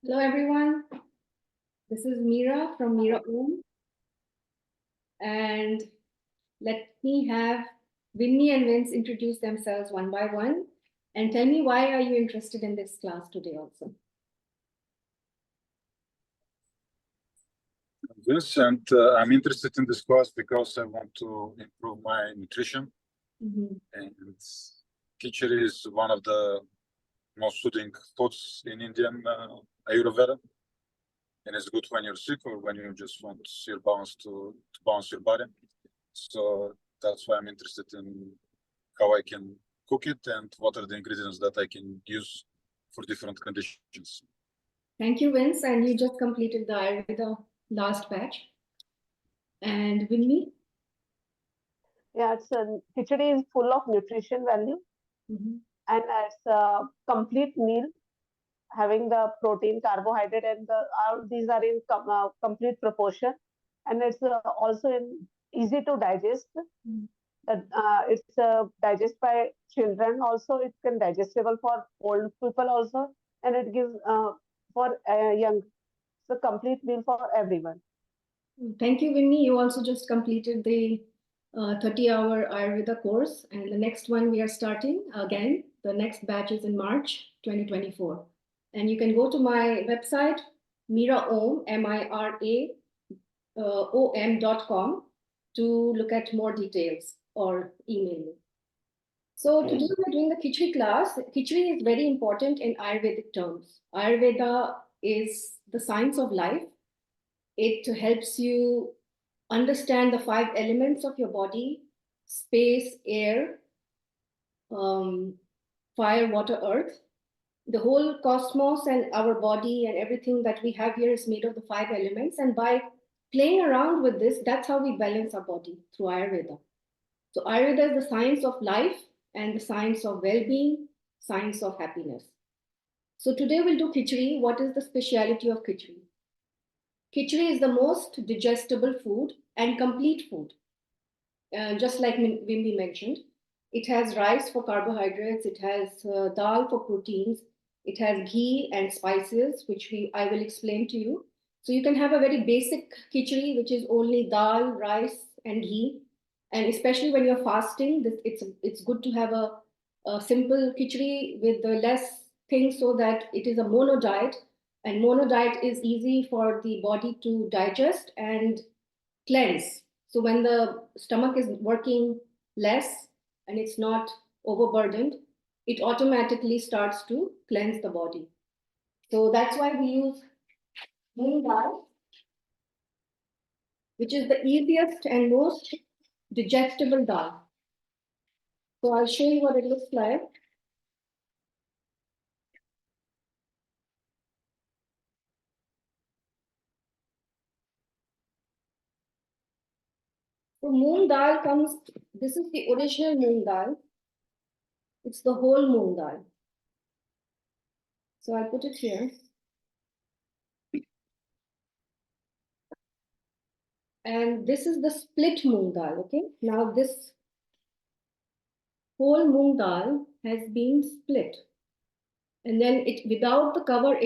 Hello, everyone. This is Meera from Meera Om. And let me have Vinny and Vince introduce themselves one by one and tell me why are you interested in this class today also. This and I'm interested in this class because I want to improve my nutrition. And Khichree is one of the most soothing foods in Indian Ayurveda, and it's good when you're sick or when you just want your balance to balance your body. So that's why I'm interested in how I can cook it and what are the ingredients that I can use for different conditions. Thank you, Vince. And you just completed the Ayurveda last batch. And Vinny? Yeah, Khichree is full of nutrition value, and it's a complete meal having the protein, carbohydrate, and these are in complete proportion, and it's also easy to digest. It's digest by children also. It can digestible for old people also, and it gives for young. It's a complete meal for everyone. Thank you, Vinny. You also just completed the 30-hour Ayurveda course, and the next one we are starting again. The next batch is in March 2024. And you can go to my website, miraom, miraom.com, to look at more details or email me. So today we're doing the Khichree class. Khichree is very important in Ayurvedic terms. Ayurveda is the science of life. It helps you understand the 5 elements of your body: space, air, fire, water, earth. The whole cosmos and our body and everything that we have here is made of the 5 elements. And by playing around with this, that's how we balance our body through Ayurveda. So Ayurveda is the science of life and the science of well-being, science of happiness. So today we'll do Khichree. What is the speciality of Khichree? Khichree is the most digestible food and complete food. Just like Wimby mentioned, it has rice for carbohydrates, it has dal for proteins, it has ghee and spices, which I will explain to you. So you can have a very basic Khichree, which is only dal, rice, and ghee. And especially when you're fasting, it's good to have a simple Khichree with the less things so that it is a mono diet. And mono diet is easy for the body to digest and cleanse. So when the stomach is working less and it's not overburdened, it automatically starts to cleanse the body. So that's why we use moong dal, which is the easiest and most digestible dal. So I'll show you what it looks like. So moong dal comes, this is the original moong dal. It's the whole moong dal. So I'll put it here. And this is the split moong dal, okay? Now this whole moong dal has been split. And then it without the cover,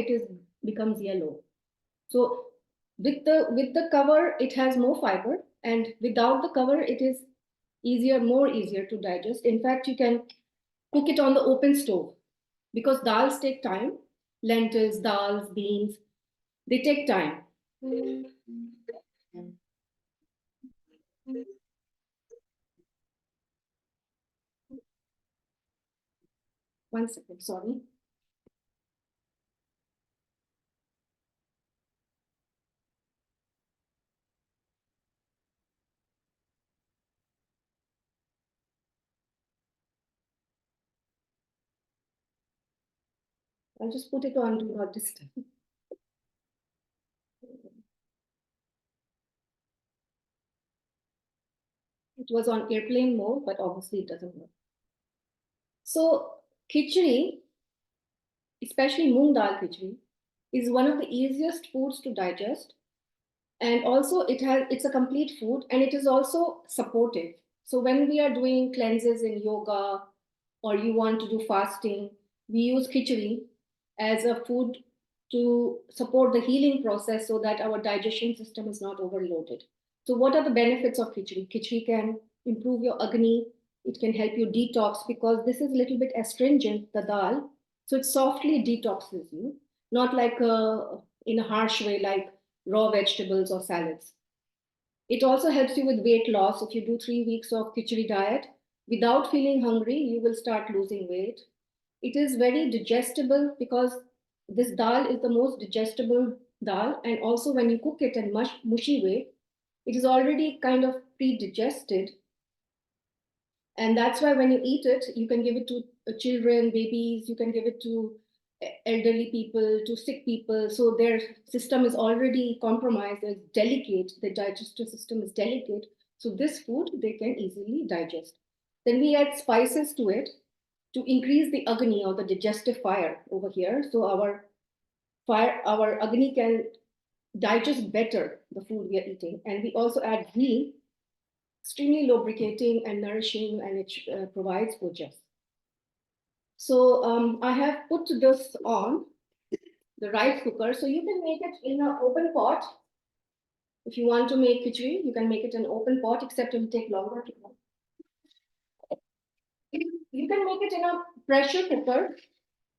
becomes yellow. So with the cover, it has more fiber, and without the cover, it is more easier to digest. In fact, you can cook it on the open stove because dals take time. Lentils, dals, beans, they take time. One second, sorry. I'll just put it on do not disturb. It was on airplane mode, but obviously it doesn't work. So Khichree, especially moong dal Khichree, is one of the easiest foods to digest. And also it's a complete food, and it is also supportive. So when we are doing cleanses in yoga or you want to do fasting, we use Khichree as a food to support the healing process so that our digestion system is not overloaded. So what are the benefits of Khichree? Khichree can improve your Agni. It can help you detox because this is a little bit astringent, the dal. So it softly detoxes you, not like in a harsh way like raw vegetables or salads. It also helps you with weight loss. If you do 3 weeks of Khichree diet, without feeling hungry, you will start losing weight. It is very digestible because this dal is the most digestible dal. And also when you cook it in mushy way, it is already kind of pre-digested. And that's why when you eat it, you can give it to children, babies, you can give it to elderly people, to sick people. So their system is already compromised, it's delicate, the digestive system is delicate. So this food, they can easily digest. Then we add spices to it to increase the Agni or the digestive fire over here. So our Agni can digest better the food we are eating. And we also add ghee, extremely lubricating and nourishing, and it provides ojas. So I have put this on the rice cooker. So you can make it in an open pot. If you want to make Khichree, you can make it in an open pot, except it will take longer to cook. You can make it in a pressure cooker.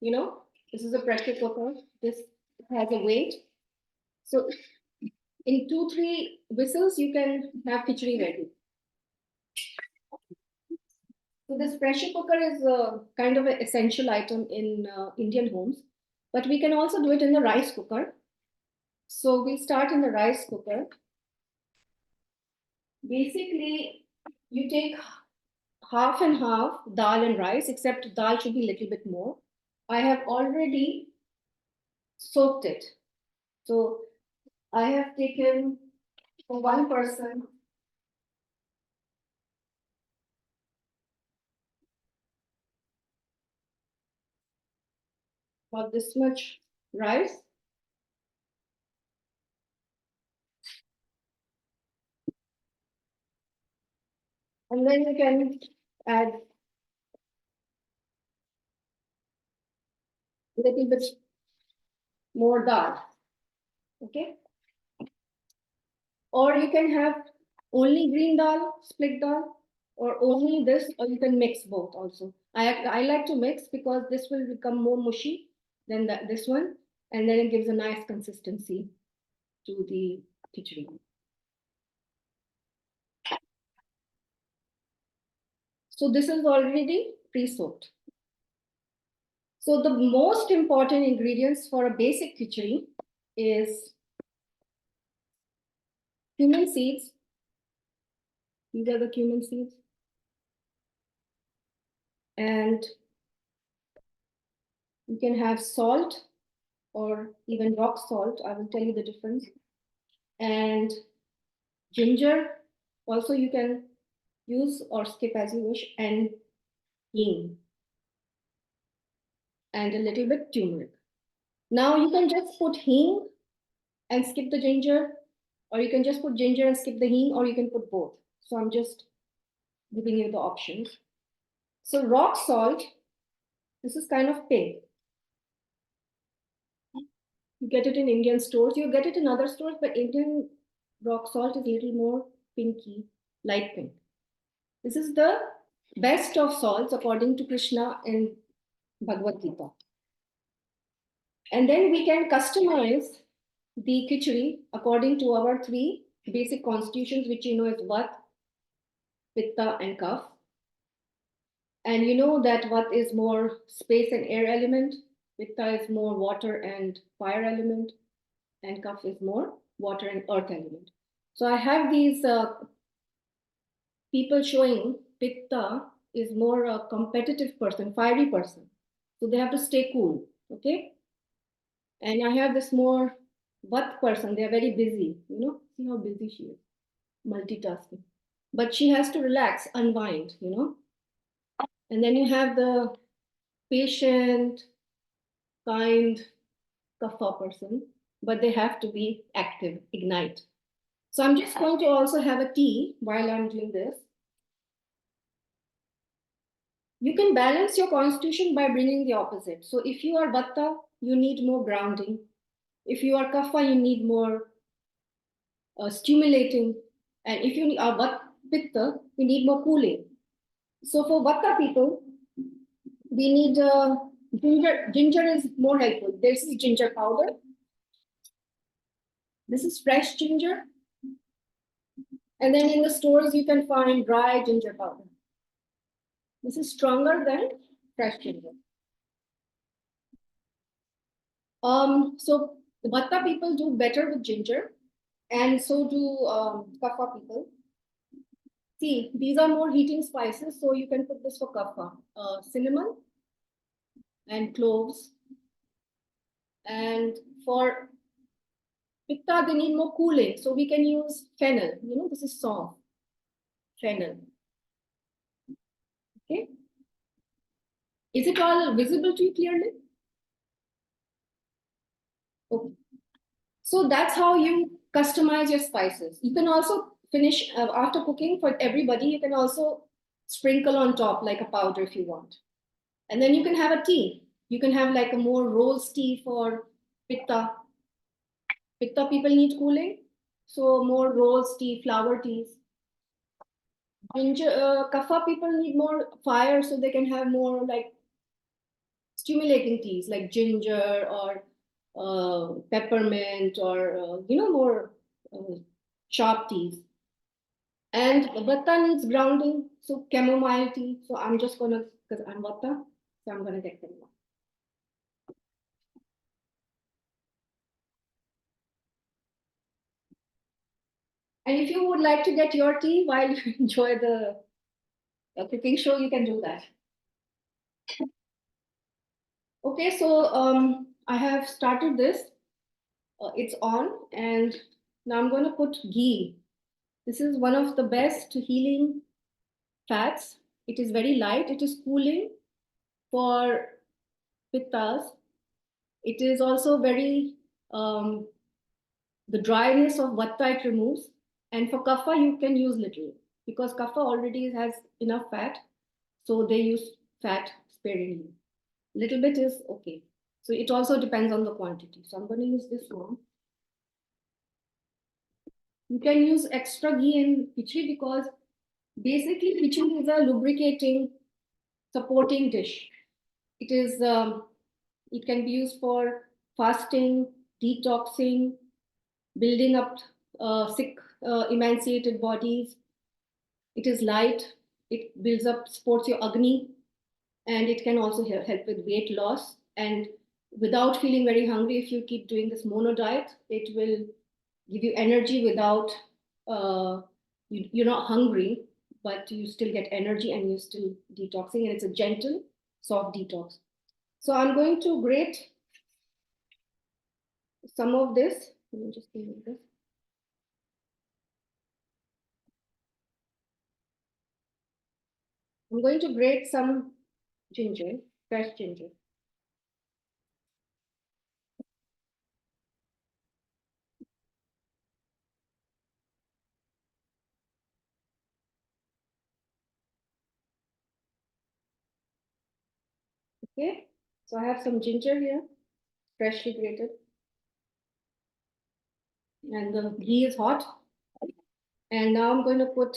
You know, this is a pressure cooker. This has a weight. So in 2-3 whistles, you can have Khichree ready. So this pressure cooker is kind of an essential item in Indian homes, but we can also do it in the rice cooker. So we'll start in the rice cooker. Basically, you take half and half dal and rice, except dal should be a little bit more. I have already soaked it. So I have taken for one person about this much rice. And then you can add a little bit more dal. Okay. Or you can have only green dal, split dal, or only this, or you can mix both also. I like to mix because this will become more mushy than this one, and then it gives a nice consistency to the Khichree. So this is already pre-soaked. So the most important ingredients for a basic Khichree is cumin seeds. These are the cumin seeds. And you can have salt or even rock salt. I will tell you the difference. And ginger, also you can use or skip as you wish, and hing, and a little bit turmeric. Now you can just put hing and skip the ginger, or you can just put ginger and skip the hing, or you can put both. So I'm just giving you the options. So rock salt, this is kind of pink. You get it in Indian stores. You get it in other stores, but Indian rock salt is a little more pinky, light pink. This is the best of salts according to Krishna in Bhagavad Gita. And then we can customize the Khichree according to our 3 basic constitutions, which you know is Vat, Pitta, and Kapha. And you know that Vat is more space and air element, Pitta is more water and fire element, and Kapha is more water and earth element. So I have these people showing Pitta is more a competitive person, fiery person. So they have to stay cool, okay? And I have this more Vat person, they are very busy, you know, see how busy she is, multitasking. But she has to relax, unwind, you know. And then you have the patient, kind, Kapha person, but they have to be active, ignite. So I'm just going to also have a tea while I'm doing this. You can balance your constitution by bringing the opposite. So if you are Vata, you need more grounding. If you are kapha, you need more stimulating, and if you are pitta, we need more cooling. So for vata people, we need ginger. Ginger is more helpful. This is ginger powder. This is fresh ginger. And then in the stores, you can find dry ginger powder. This is stronger than fresh ginger. So vata people do better with ginger, and so do kapha people. See, these are more heating spices, so you can put this for kapha. Cinnamon and cloves. And for pitta, they need more cooling, so we can use fennel. You know, this is soft fennel. Okay. Is it all visible to you clearly? Okay. So that's how you customize your spices. You can also finish after cooking for everybody. You can also sprinkle on top like a powder if you want. And then you can have a tea. You can have like a more rose tea for pitta. Pitta people need cooling, so more rose tea, flower teas. Ginger, kapha people need more fire, so they can have more like stimulating teas like ginger or peppermint or more sharp teas. And vata needs grounding, so chamomile tea. So I'm just gonna, because I'm vata, so I'm gonna get them now. And if you would like to get your tea while you enjoy the cooking show, you can do that. Okay, so I have started this. It's on, and now I'm going to put ghee. This is one of the best healing fats. It is very light. It is cooling for pittas. It is also very, the dryness of vata it removes. And for kapha, you can use little because kapha already has enough fat. So they use fat sparingly. Little bit is okay. So it also depends on the quantity. So I'm going to use this one. You can use extra ghee in Khichree because basically Khichree is a lubricating, supporting dish. It is, it can be used for fasting, detoxing, building up sick, emaciated bodies. It is light. It builds up, supports your Agni, and it can also help with weight loss. And without feeling very hungry, if you keep doing this mono diet, it will give you energy without, you're not hungry, but you still get energy and you're still detoxing, and it's a gentle, soft detox. So I'm going to grate some of this. Let me just give you this. I'm going to grate some ginger, fresh ginger. Okay, so I have some ginger here, freshly grated. And the ghee is hot. And now I'm going to put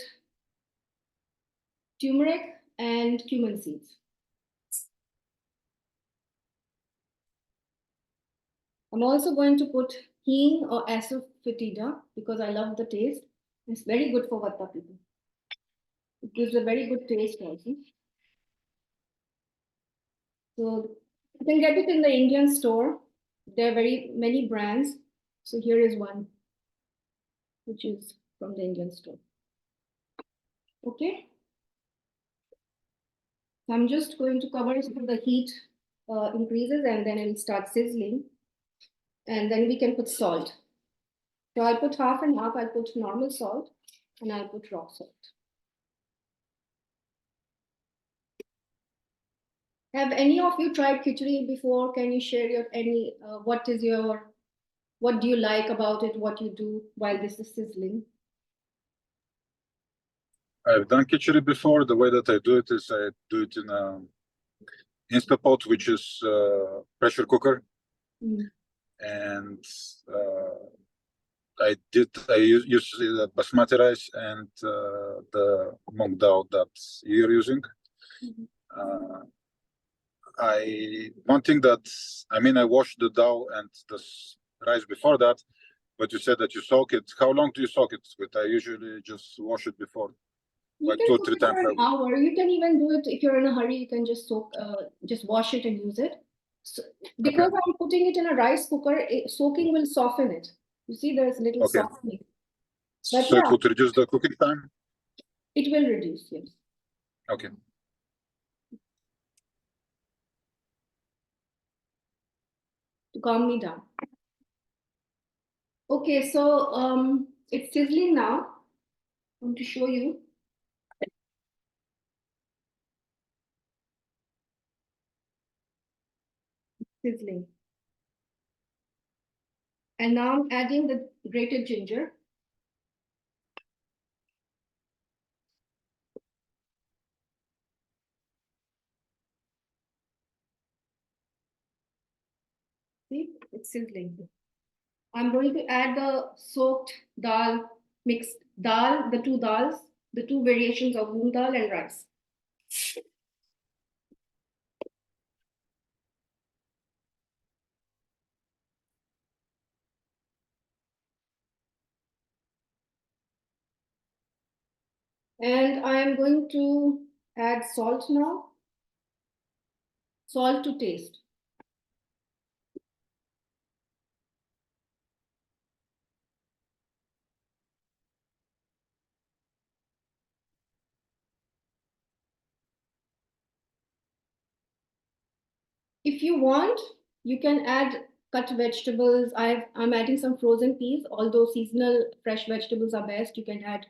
turmeric and cumin seeds. I'm also going to put hing or asafoetida because I love the taste. It's very good for vata people. It gives a very good taste also. So you can get it in the Indian store. There are very many brands. So here is one, which is from the Indian store. Okay. So I'm just going to cover it so the heat increases and then it will start sizzling. And then we can put salt. So I'll put half and half. I'll put normal salt and I'll put rock salt. Have any of you tried Khichree before? Can you share your what do you like about it? What you do while this is sizzling? I've done Khichree before. The way that I do it is I do it in a Instapot, which is a pressure cooker. and I use basmati rice and the mung dal that you're using. One thing that I washed the dal and the rice before that, but you said that you soak it. How long do you soak it with? I usually just wash it before, You like can 2 or cook 3 it for times a an week. hour. You can even do it if you're in a hurry. You can just just wash it and use it. So, because I'm putting it in a rice cooker, soaking will soften it. You see, there's a little softening. But so it would reduce the cooking time? It will reduce, yes. Okay. To calm me down. Okay, so it's sizzling now. I'm going to show you. Sizzling. And now I'm adding the grated ginger. See, it's sizzling. I'm going to add the soaked dal, mixed dal, the two dals, the two variations of moong dal and rice. And I am going to add salt now. Salt to taste. If you want, you can add cut vegetables. I'm adding some frozen peas, although seasonal fresh vegetables are best. You can add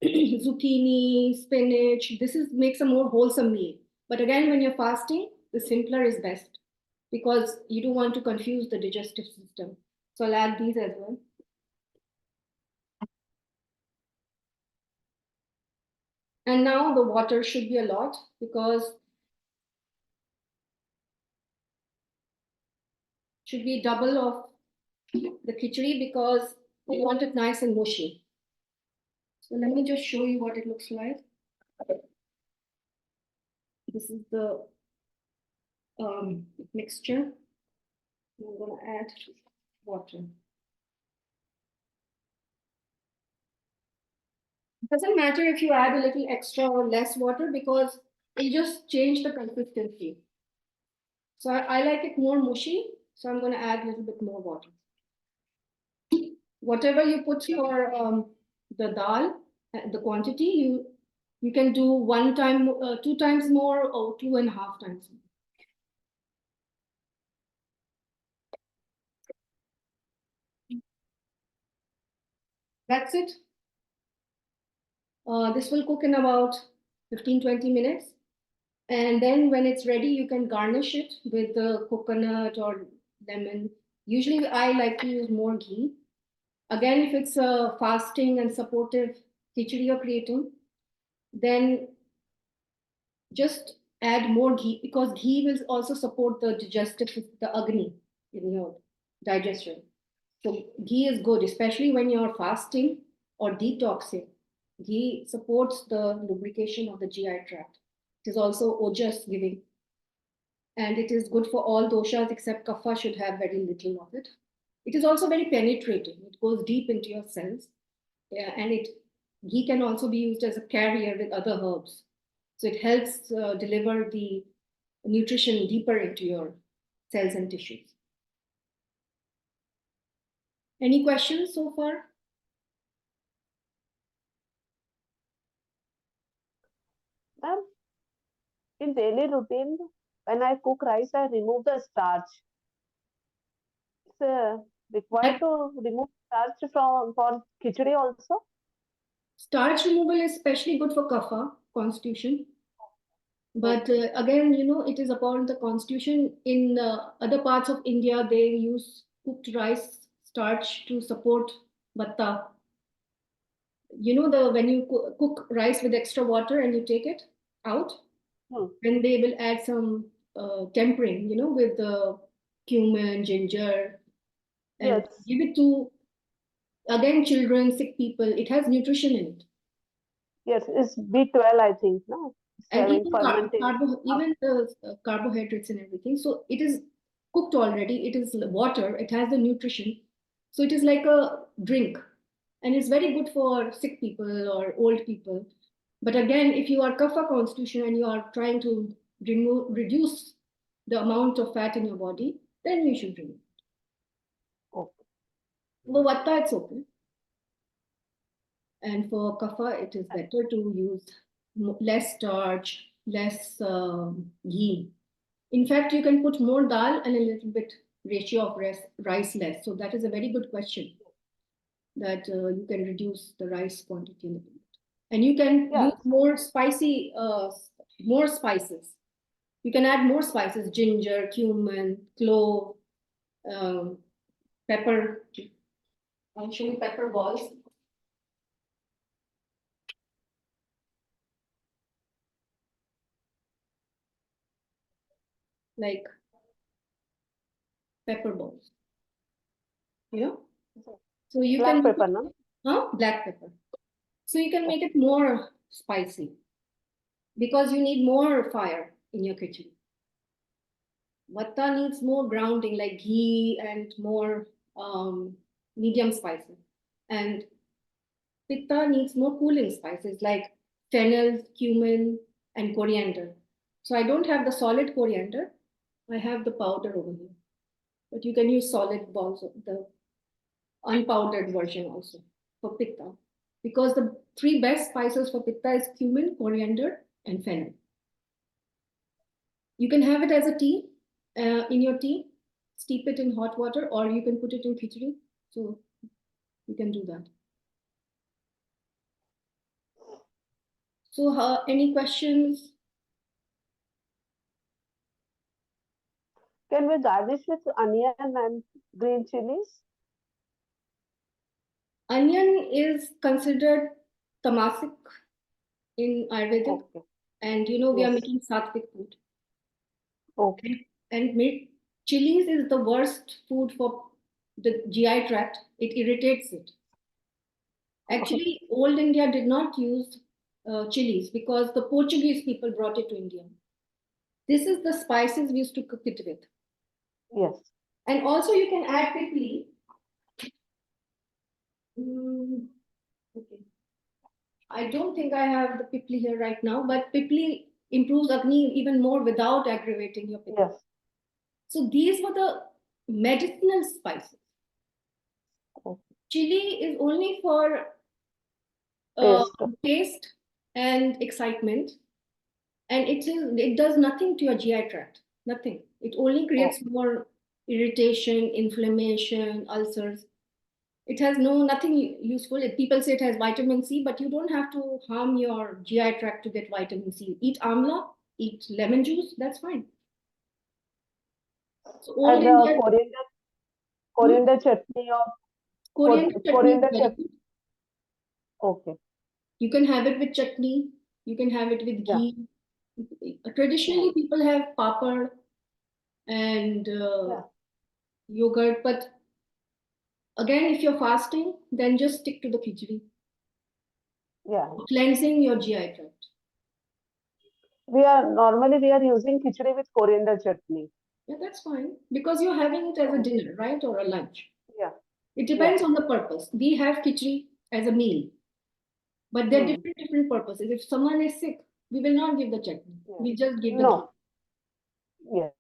zucchini, spinach. This makes a more wholesome meal. But again, when you're fasting, the simpler is best because you don't want to confuse the digestive system. So I'll add these as well. And now the water should be a lot because should be double of the khichdi because we want it nice and mushy. So let me just show you what it looks like. This is the mixture. I'm going to add water. It doesn't matter if you add a little extra or less water because it just change the consistency. So I like it more mushy, so I'm going to add a little bit more water. Whatever you put for the dal, the quantity, you can do 1 time, 2 times more or 2.5 times more. That's it. This will cook in about 15-20 minutes. And then when it's ready, you can garnish it with the coconut or lemon. Usually I like to use more ghee. Again, if it's a fasting and supportive khichdi you're creating, then just add more ghee because ghee will also support the digestive, the agni in your digestion. So ghee is good, especially when you're fasting or detoxing. Ghee supports the lubrication of the GI tract. It is also ojas giving. And it is good for all doshas except kapha should have very little of it. It is also very penetrating. It goes deep into your cells. Yeah, and ghee can also be used as a carrier with other herbs. So it helps deliver the nutrition deeper into your cells and tissues. Any questions so far? Ma'am, in daily routine, when I cook rice, I remove the starch. It's required to remove starch for khichdi also. Starch removal is especially good for kapha, constitution. But again, it is upon the constitution. In other parts of India, they use cooked rice starch to support batta. When you cook rice with extra water and you take it out, then they will add some tempering, with the cumin, ginger, and Yes. give it to, again, children, sick people. It has nutrition in it. Yes, it's B12, I think, no? It's And having even fermentation. even the carbohydrates and everything. So it is cooked already. It is water. It has the nutrition. So it is like a drink, and it's very good for sick people or old people. But again, if you are kapha constitution and you are trying to reduce the amount of fat in your body, then you should drink. Okay. For vata, it's okay. And for kapha, it is better to use less starch, less ghee. In fact, you can put more dal and a little bit ratio of rice less. So that is a very good question, that you can reduce the rice quantity a little bit. And you can Yeah. use more spicy, more spices. You can add more spices, ginger, cumin, clove, pepper. I'll show you pepper balls. Like pepper balls. You know? So you Black can, pepper, no? black pepper. So you can make it more spicy because you need more fire in your kitchen. Vata needs more grounding, like ghee and more medium spices. And Pitta needs more cooling spices like fennel, cumin, and coriander. So I don't have the solid coriander. I have the powder over here. But you can use solid balls, the unpowdered version also for Pitta. Because the three best spices for Pitta is cumin, coriander, and fennel. You can have it as a tea in your tea, steep it in hot water, or you can put it in Khichree. So you can do that. So any questions? Can we garnish with onion and green chilies? Onion is considered tamasic in Ayurvedic, Okay. and we are Yes. making sattvic food. Okay. And chilies is the worst food for the GI tract. It irritates it. Actually, old India did not use chilies because the Portuguese people brought it to India. This is the spices we used to cook it with. Yes. And also you can add pipli. Okay. I don't think I have the pipli here right now, but pipli improves Agni even more without aggravating your pipli. Yes. So these were the medicinal spices. Okay. Chili is only for Taste. taste and excitement, and it does nothing to your GI tract. Nothing. It only creates more irritation, inflammation, ulcers. It has nothing useful. People say it has vitamin C, but you don't have to harm your GI tract to get vitamin C. Eat amla, eat lemon juice, that's fine. So old And India, coriander chutney or Coriander chutney is coriander very chutney. good. Okay. You can have it with chutney. You can have it with Yeah. ghee. Traditionally, people have papad and Yeah. yogurt, but again, if you're fasting, then just stick to the khichdi. Yeah. Cleansing your GI tract. We are using khichdi with coriander chutney. Yeah, that's fine because you're having it as a dinner, right, or a lunch. Yeah. It depends on the purpose. We have khichdi as a meal, but there are different purposes. If someone is sick, we will not give the chutney. Yeah. We just give the No. Yes.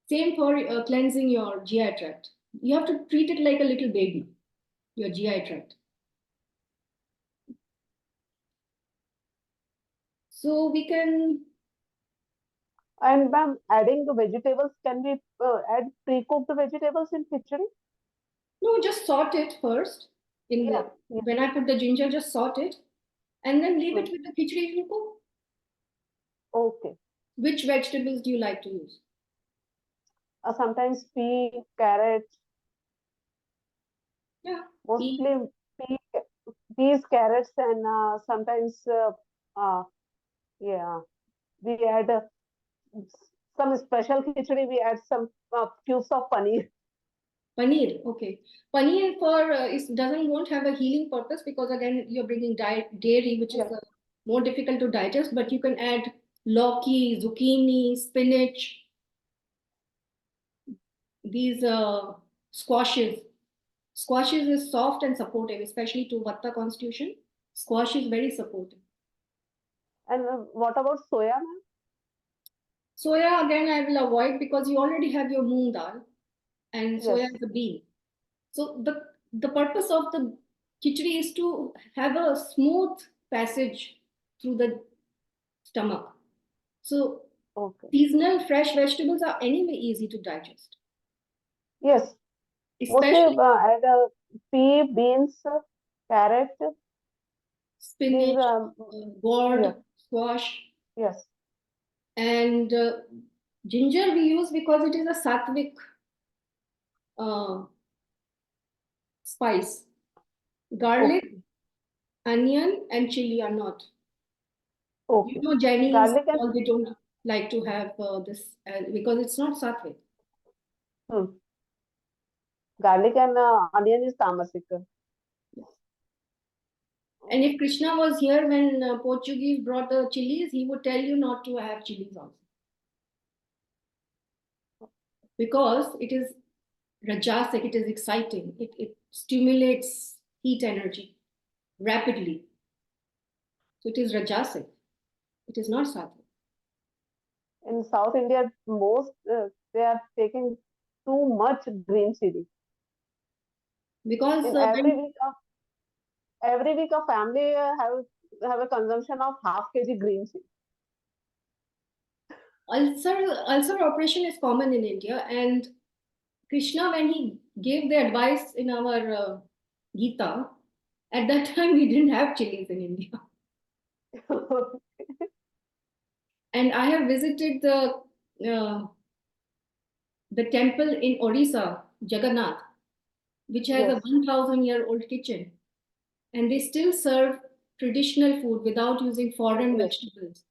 Same for cleansing your GI tract. You have to treat it like a little baby, your GI tract. So we can. And ma'am, adding the vegetables, can we add pre-cooked vegetables in khichdi? No, just salt it first. When I put the ginger, just salt it, and then leave it with the khichdi you cook. Okay. Which vegetables do you like to use? Sometimes pea, carrot. Yeah. Mostly peas, carrots, and sometimes yeah, we add some special khichdi. We add some cubes of paneer. Paneer, okay. Paneer won't have a healing purpose because again you're bringing dairy, which is Yes. more difficult to digest. But you can add lauki, zucchini, spinach, these squashes. Squashes is soft and supportive, especially to Vata constitution. Squash is very supportive. And what about soya, ma'am? Soya again I will avoid because you already have your moong dal and soya Yes. is a bean. So the purpose of the khichdi is to have a smooth passage through the stomach. So Okay. seasonal fresh vegetables are anyway easy to digest, Yes. Mostly especially add pea, beans, carrot. These, spinach, yes, gourd, squash, yes. and ginger we use because it is a sattvic uh, spice. Garlic, Okay. onion, and chili are not. You Okay. know, Chinese, Garlic and all they don't like to have this because it's not sattvic. hmm, garlic and onion is tamasic. And if Krishna was here when Portuguese brought the chilies, he would tell you not to have chilies also. Because it is rajasic, it is exciting, it stimulates heat energy rapidly. So it is rajasic, it is not sattvic. In South India, most they are taking too much green chili. Because In every week, a family have a consumption of half kg green chili. ulcer operation is common in India, and Krishna, when he gave the advice in our Gita, at that time we didn't have chilies in India. And I have visited the temple in Orissa, Jagannath, which has a Yes, 1,000-year-old kitchen, and they still serve traditional food without using foreign yes, vegetables.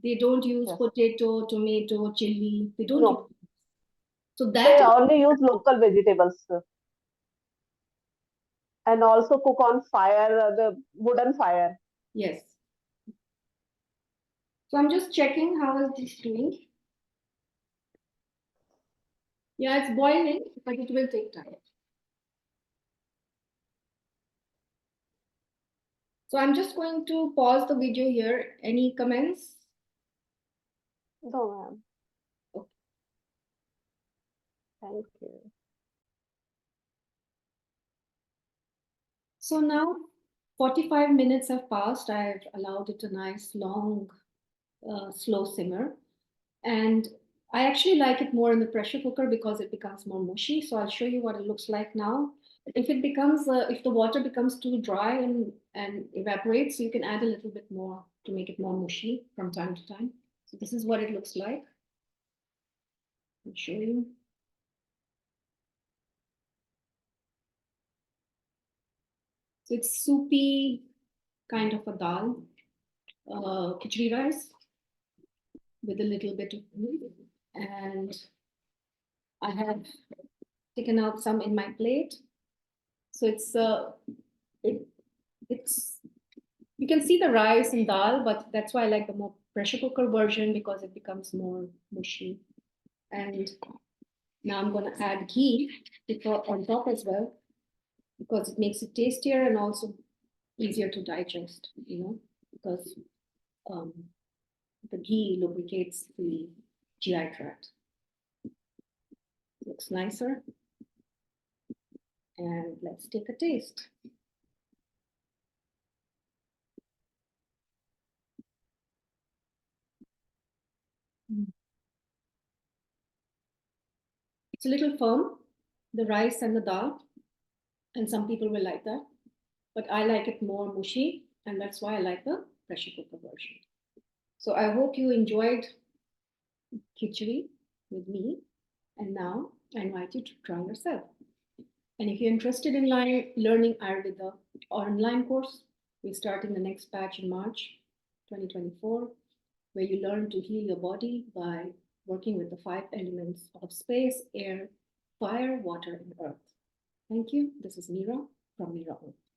They don't use yes. potato, tomato, chili. They don't use. No, So they that is, only use local vegetables and also cook on fire, the wooden fire. yes. So I'm just checking how is this doing. Yeah, it's boiling, but it will take time. So I'm just going to pause the video here. Any comments? No, ma'am. Okay. Thank you. So now 45 minutes have passed. I've allowed it a nice long, slow simmer. And I actually like it more in the pressure cooker because it becomes more mushy. So I'll show you what it looks like now. If the water becomes too dry and evaporates, you can add a little bit more to make it more mushy from time to time. So this is what it looks like. I'll show you. So it's soupy kind of a dal, khichdi rice with a little bit of milk. And I have taken out some in my plate. So it, it's you can see the rice and dal, but that's why I like the more pressure cooker version because it becomes more mushy. And now I'm going to add ghee on top as well because it makes it tastier and also easier to digest, because um, the ghee lubricates the GI tract. Looks nicer. And let's take a taste. It's a little firm, the rice and the dal, and some people will like that. But I like it more mushy, and that's why I like the pressure cooker version. So I hope you enjoyed Khichree with me, and now I invite you to try yourself. And if you're interested in learning Ayurveda online course, we start in the next batch in March 2024, where you learn to heal your body by working with the 5 elements of space, air, fire, water, and earth. Thank you. This is Meera from Meera Earth.